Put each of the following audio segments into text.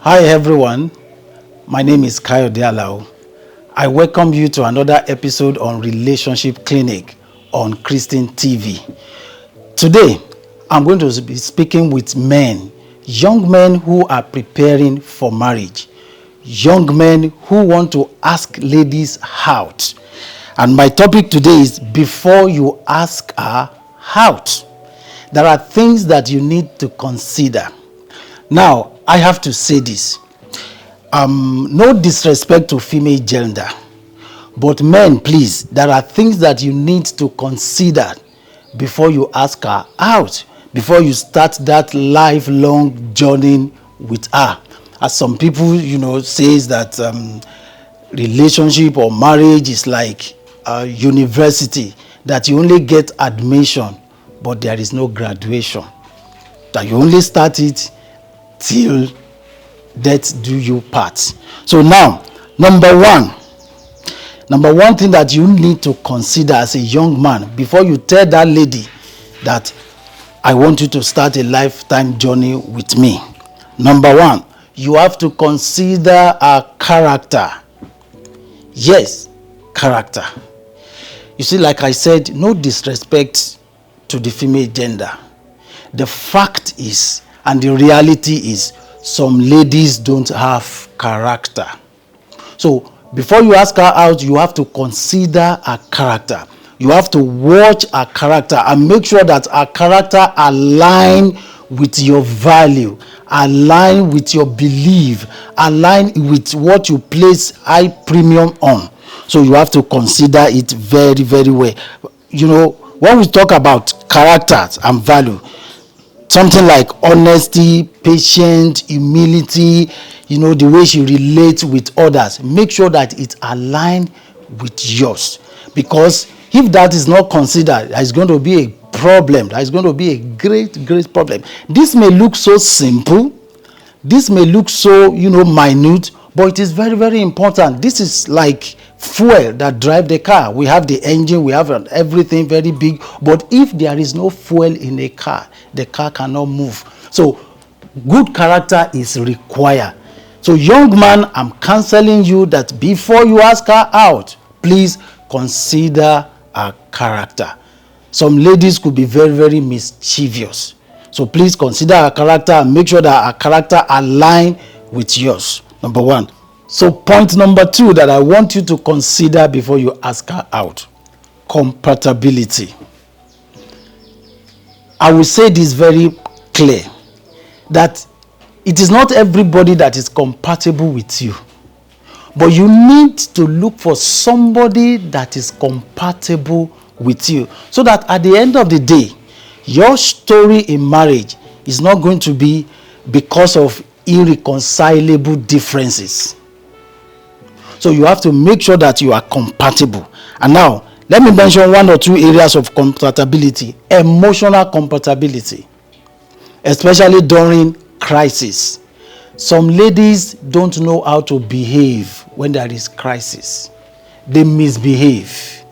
Hi everyone, my name is Kayode Alao. I welcome you to another episode on Relationship Clinic on Christian TV. Today, I'm going to be speaking with men, young men who are preparing for marriage, young men who want to ask ladies out. And my topic today is before you ask her out. There are things that you need to consider. Now, I have to say this. No disrespect to female gender. But men, please, there are things that you need to consider before you ask her out, before you start that lifelong journey with her. As some people, says that relationship or marriage is like a university, that you only get admission, but there is no graduation. That you only start it till death do you part. So now, number one thing that you need to consider as a young man before you tell that lady that I want you to start a lifetime journey with me. Number one, you have to consider her character. Yes, character. You see, like I said, no disrespect to the female gender. The fact is, and the reality is, some ladies don't have character. So before you ask her out, you have to consider her character. You have to watch her character and make sure that her character align with your value, align with your belief, align with what you place high premium on. So you have to consider it very, very well. When we talk about characters and value, something like honesty, patience, humility, the way she relates with others. Make sure that it aligns with yours. Because if that is not considered, there is going to be a problem. There is going to be a great, great problem. This may look so simple. This may look so, minute. But it is very, very important. This is like fuel that drive the car. We have the engine, we have everything very big. But if there is no fuel in a car, the car cannot move. So good character is required. So young man, I'm counseling you that before you ask her out, please consider her character. Some ladies could be very, very mischievous. So please consider her character and make sure that her character align with yours. Number one. So point number two that I want you to consider before you ask her out. Compatibility. I will say this very clear, that it is not everybody that is compatible with you. But you need to look for somebody that is compatible with you. So that at the end of the day, your story in marriage is not going to be because of irreconcilable differences. So you have to make sure that you are compatible. And now, let me mention one or two areas of compatibility. Emotional compatibility, especially during crisis. Some ladies don't know how to behave when there is crisis. They misbehave.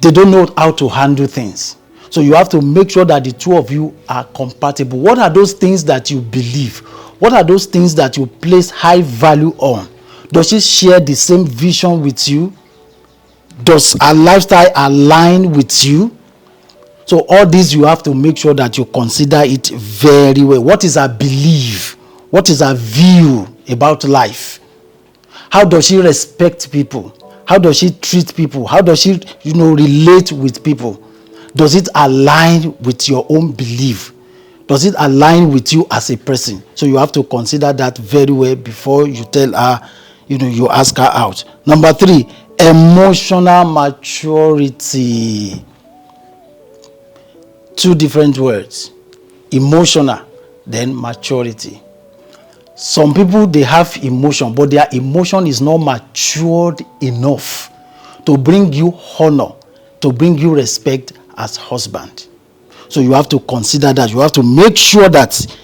They don't know how to handle things. So you have to make sure that the two of you are compatible. What are those things that you believe? What are those things that you place high value on? Does she share the same vision with you? Does her lifestyle align with you? So all these you have to make sure that you consider it very well. What is her belief? What is her view about life? How does she respect people? How does she treat people? How does she, relate with people? Does it align with your own belief? Does it align with you as a person? So you have to consider that very well before you tell her, you ask her out. Number three, emotional maturity. Two different words. Emotional, then maturity. Some people, they have emotion, but their emotion is not matured enough to bring you honor, to bring you respect as husband. So you have to consider that. You have to make sure that,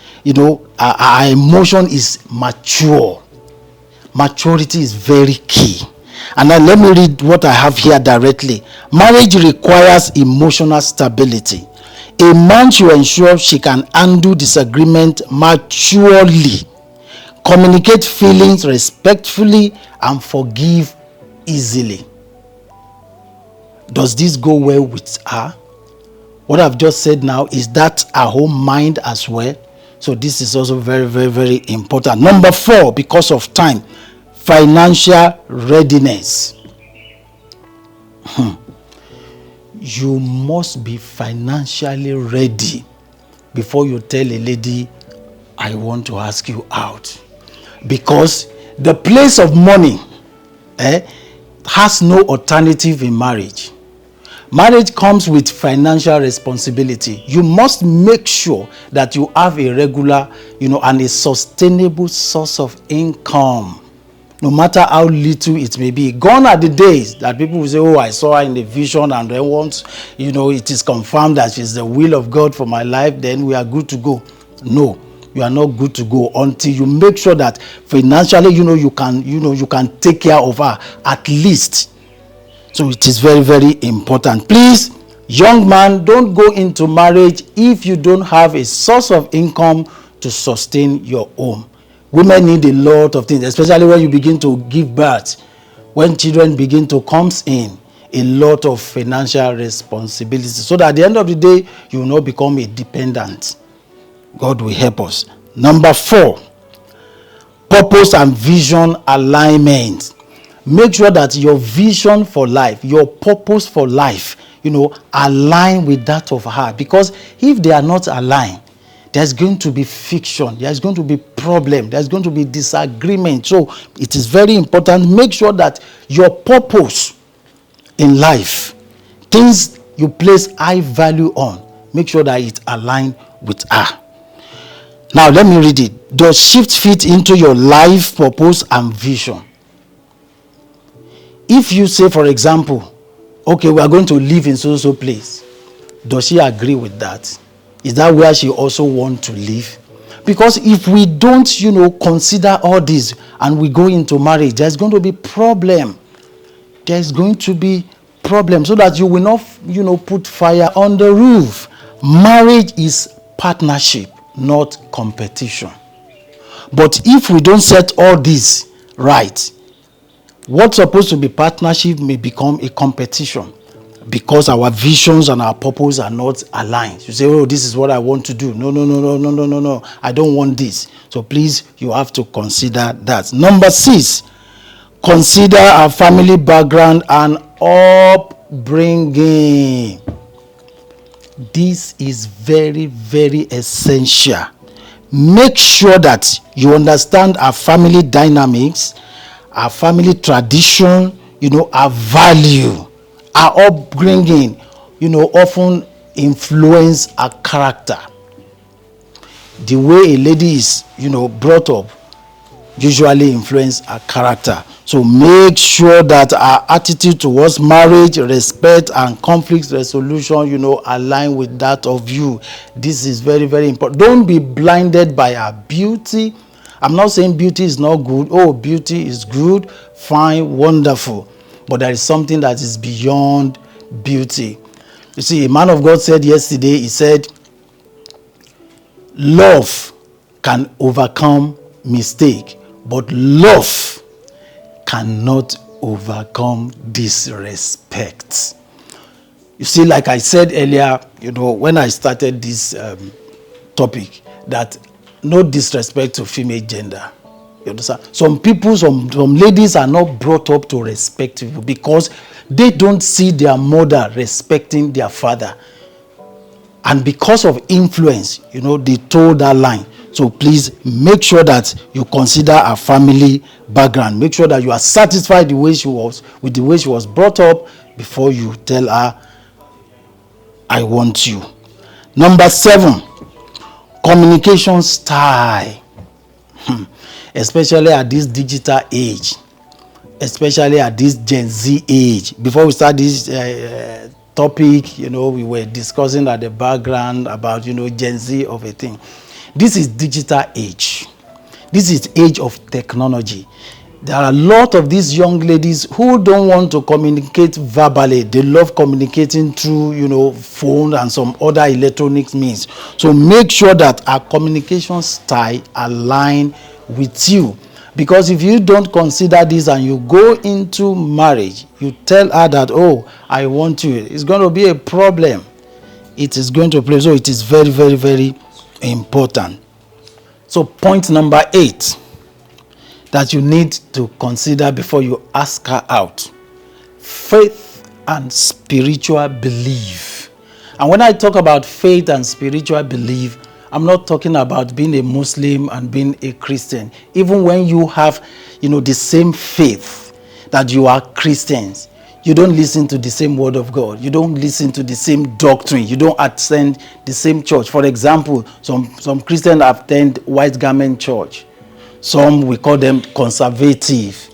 our emotion is mature. Maturity is very key. And now let me read what I have here directly. Marriage requires emotional stability. A man should ensure she can handle disagreement maturely, communicate feelings respectfully, and forgive easily. Does this go well with her? What I've just said now, is that her whole mind as well? So this is also very, very, very important. Number 4, because of time, financial readiness. You must be financially ready before you tell a lady, I want to ask you out. Because the place of money has no alternative in marriage. Marriage comes with financial responsibility. You must make sure that you have a regular, and a sustainable source of income, no matter how little it may be. Gone are the days that people will say, oh, I saw her in the vision, and then once, it is confirmed that she's the will of God for my life, then we are good to go. No, you are not good to go until you make sure that financially, you can take care of her at least. So it is very, very important. Please, young man, don't go into marriage if you don't have a source of income to sustain your home. Women need a lot of things, especially when you begin to give birth. When children begin to come in, a lot of financial responsibilities. So that at the end of the day, you will not become a dependent. God will help us. Number 4, purpose and vision alignment. Make sure that your vision for life, your purpose for life, align with that of her. Because if they are not aligned, there's going to be friction, there's going to be problem, there's going to be disagreement. So it is very important. Make sure that your purpose in life, things you place high value on, make sure that it aligns with her. Now let me read it. Does shift fit into your life purpose and vision? If you say, for example, okay, we are going to live in so place, does she agree with that? Is that where she also wants to live? Because if we don't, consider all this and we go into marriage, there's going to be problem. There's going to be problem, so that you will not, put fire on the roof. Marriage is partnership, not competition. But if we don't set all this right, what's supposed to be partnership may become a competition, because our visions and our purpose are not aligned. You say, oh, this is what I want to do. No. I don't want this. So please, you have to consider that. Number 6, consider our family background and upbringing. This is very, very essential. Make sure that you understand our family dynamics, our family tradition, our value, our upbringing, often influence our character. The way a lady is, brought up usually influence our character. So make sure that our attitude towards marriage, respect, and conflict resolution, align with that of you. This is very, very important. Don't be blinded by our beauty. I'm not saying beauty is not good. Oh, beauty is good, fine, wonderful. But there is something that is beyond beauty. You see, a man of God said yesterday, he said, love can overcome mistake, but love cannot overcome disrespect. You see, like I said earlier, when I started this topic, that no disrespect to female gender. You understand? Some people, some ladies are not brought up to respect people because they don't see their mother respecting their father. And because of influence, they told that line. So please make sure that you consider her family background. Make sure that you are satisfied with the way she was brought up before you tell her, I want you. Number 7, communication style. Especially at this digital age, especially at this Gen Z age. Before we start this topic, we were discussing at the background about, Gen Z of a thing. This is digital age. This is age of technology. There are a lot of these young ladies who don't want to communicate verbally. They love communicating through, phone and some other electronic means. So make sure that our communication style align with you. Because if you don't consider this and you go into marriage, you tell her that, oh, I want you, it's going to be a problem. It is going to play. So it is very, very, very important. So point number 8 that you need to consider before you ask her out: faith and spiritual belief. And when I talk about faith and spiritual belief, I'm not talking about being a Muslim and being a Christian. Even when you have, the same faith that you are Christians, you don't listen to the same word of God. You don't listen to the same doctrine. You don't attend the same church. For example, some Christians attend white garment church. Some, we call them conservative.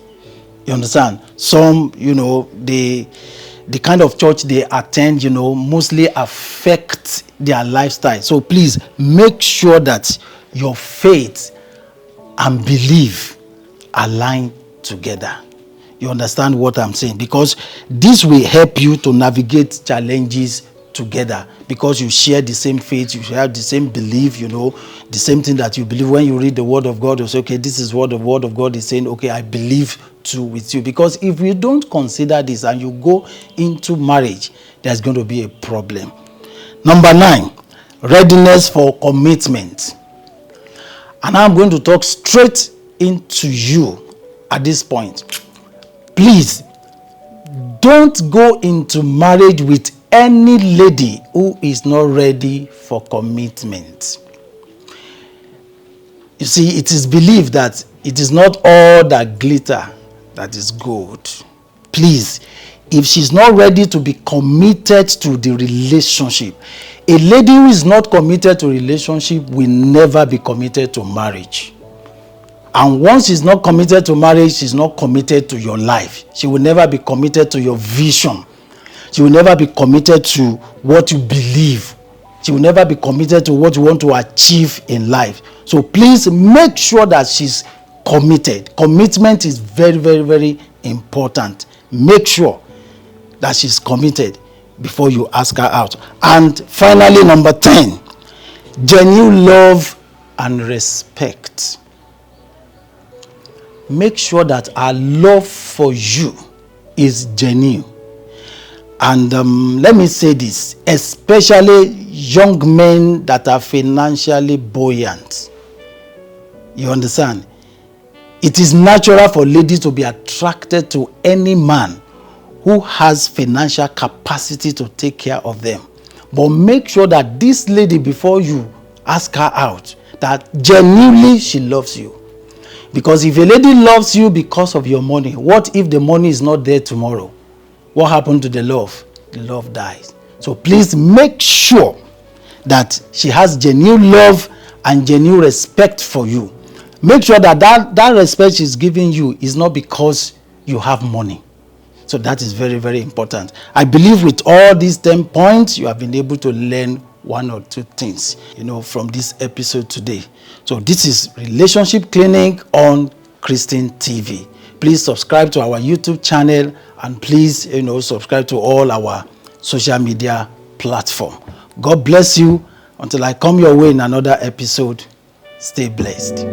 You understand? Some, the kind of church they attend, mostly affect their lifestyle. So please make sure that your faith and belief align together. You understand what I'm saying? Because this will help you to navigate challenges together, because you share the same faith, you share the same belief, the same thing that you believe. When you read the word of God, you say, okay, this is what the word of God is saying. Okay, I believe too with you. Because if you don't consider this and you go into marriage, there's going to be a problem. Number 9, readiness for commitment. And I'm going to talk straight into you at this point. Please don't go into marriage with any lady who is not ready for commitment. You see, it is believed that it is not all that glitter that is gold. Please, if she's not ready to be committed to the relationship, a lady who is not committed to relationship will never be committed to marriage. And once she's not committed to marriage, she's not committed to your life. She will never be committed to your vision. She will never be committed to what you believe. She will never be committed to what you want to achieve in life. So please make sure that she's committed. Commitment is very, very, very important. Make sure that she's committed before you ask her out. And finally, number 10, genuine love and respect. Make sure that our love for you is genuine. And let me say this, especially young men that are financially buoyant. You understand? It is natural for ladies to be attracted to any man who has financial capacity to take care of them. But make sure that this lady, before you ask her out, that genuinely she loves you. Because if a lady loves you because of your money, what if the money is not there tomorrow? What happened to the love? The love dies. So please make sure that she has genuine love and genuine respect for you. Make sure that that respect she's giving you is not because you have money. So that is very, very important. I believe with all these 10 points, you have been able to learn one or two things, from this episode today. So this is Relationship Clinic on Christian TV. Please subscribe to our YouTube channel, and please, subscribe to all our social media platform. God bless you. Until I come your way in another episode, stay blessed.